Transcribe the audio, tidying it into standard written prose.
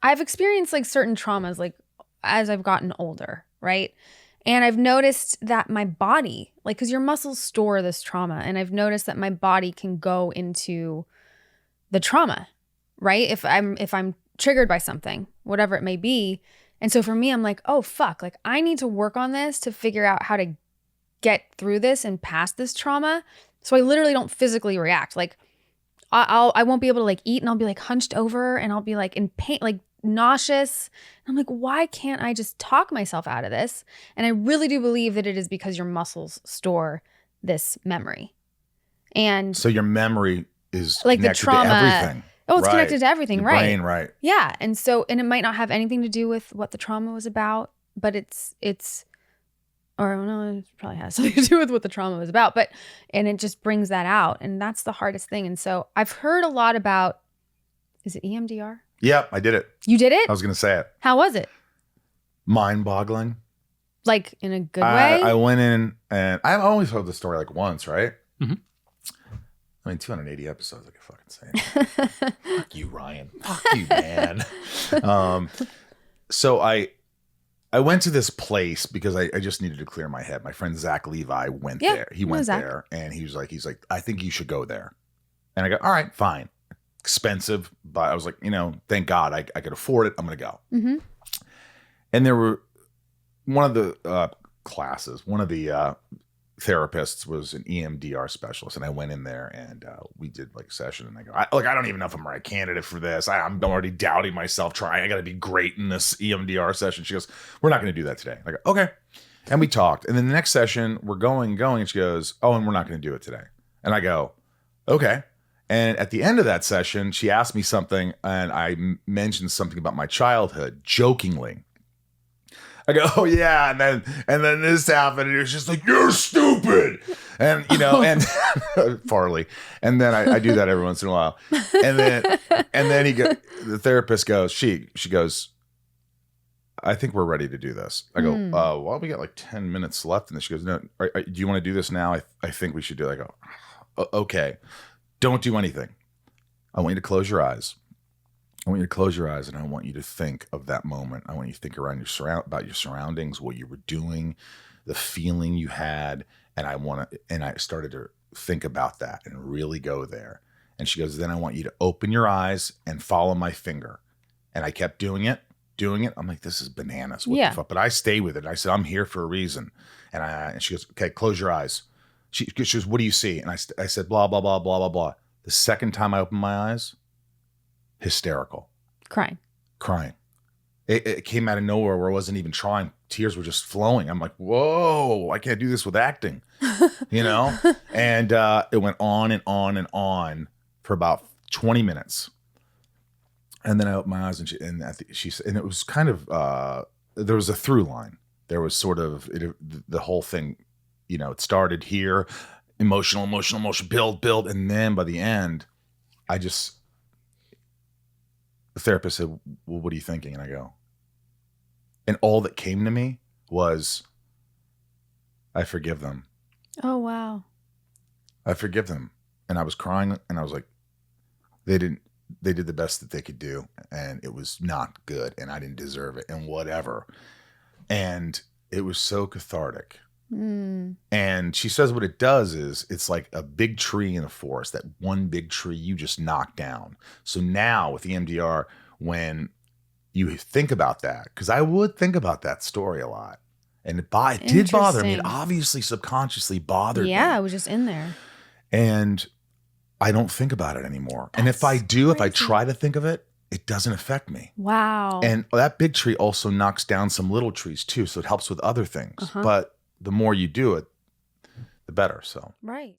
I've experienced like certain traumas, like as I've gotten older, right? And I've noticed that my body, like, because your muscles store this trauma, and I've noticed that my body can go into the trauma, right? If I'm triggered by something, whatever it may be. And so for me, I'm like, oh fuck, like I need to work on this to figure out how to get through this and past this trauma. So I literally don't physically react. Like I won't be able to like eat, and I'll be like hunched over, and I'll be like in pain, like nauseous. And I'm like, why can't I just talk myself out of this? And I really do believe that it is because your muscles store this memory. And so your memory is like the connected trauma, to everything. oh, it's Right. connected to everything, Your right? brain, right. Yeah. And so, and it might not have anything to do with what the trauma was about, but it's, or no, it probably has something to do with what the trauma was about, but, and it just brings that out. And that's the hardest thing. And so I've heard a lot about, is it EMDR? Yep, I did it. You did it? I was going to say it. How was it? Mind-boggling. Like in a good way? I went in, and I've always heard the story like once, right? Mm-hmm. I mean, 280 episodes, I could fucking say. Fuck you, Ryan. Fuck you, man. So I went to this place because I just needed to clear my head. My friend Zach Levi went there. He went there, and he's like, I think you should go there. And I go, all right, fine. Expensive, but I was like, thank God I could afford it. I'm going to go. Mm-hmm. And there were one of the classes, one of the therapists was an EMDR specialist, and I went in there and we did like a session, and I go, I don't even know if I'm the right candidate for this. I'm already doubting myself trying. I got to be great in this EMDR session. She goes, we're not going to do that today. I go, okay. And we talked. And then the next session we're going, and she goes, oh, and we're not going to do it today. And I go, okay. And at the end of that session, she asked me something, and I mentioned something about my childhood jokingly. I go, oh yeah, and then this happened, and it was just like, you're stupid, and and Farley, and then I do that every once in a while, and then the therapist goes, she goes, I think we're ready to do this. I go, well, we got like 10 minutes left, and then she goes, no, do you want to do this now? I think we should do it. I go, okay, don't do anything. I want you to close your eyes. I want you to close your eyes, and I want you to think of that moment. I want you to think around about your surroundings, what you were doing, the feeling you had, and I started to think about that and really go there. And she goes, then I want you to open your eyes and follow my finger. And I kept doing it. I'm like, this is bananas. What the fuck? But I stayed with it. I said, I'm here for a reason. And she goes, okay, close your eyes. She goes, what do you see? And I said, blah, blah, blah, blah, blah, blah. The second time I opened my eyes, hysterical. Crying. It came out of nowhere where I wasn't even trying. Tears were just flowing. I'm like, whoa, I can't do this with acting, And it went on and on and on for about 20 minutes. And then I opened my eyes, and she said, and it was kind of, there was a through line. There was sort of, the whole thing, it started here, emotional, build. And then by the end, the therapist said, well, what are you thinking? And I go, and all that came to me was, I forgive them. Oh, wow. I forgive them. And I was crying, and I was like, they did the best that they could do, and it was not good, and I didn't deserve it, and whatever. And it was so cathartic. And she says what it does is it's like a big tree in a forest, that one big tree you just knocked down. So now with EMDR, when you think about that, because I would think about that story a lot, and it did bother me. It obviously subconsciously bothered me. Yeah, it was just in there. And I don't think about it anymore. And if I do, if I try to think of it, it doesn't affect me. Wow. And that big tree also knocks down some little trees too, so it helps with other things. But the more you do it, the better. So right.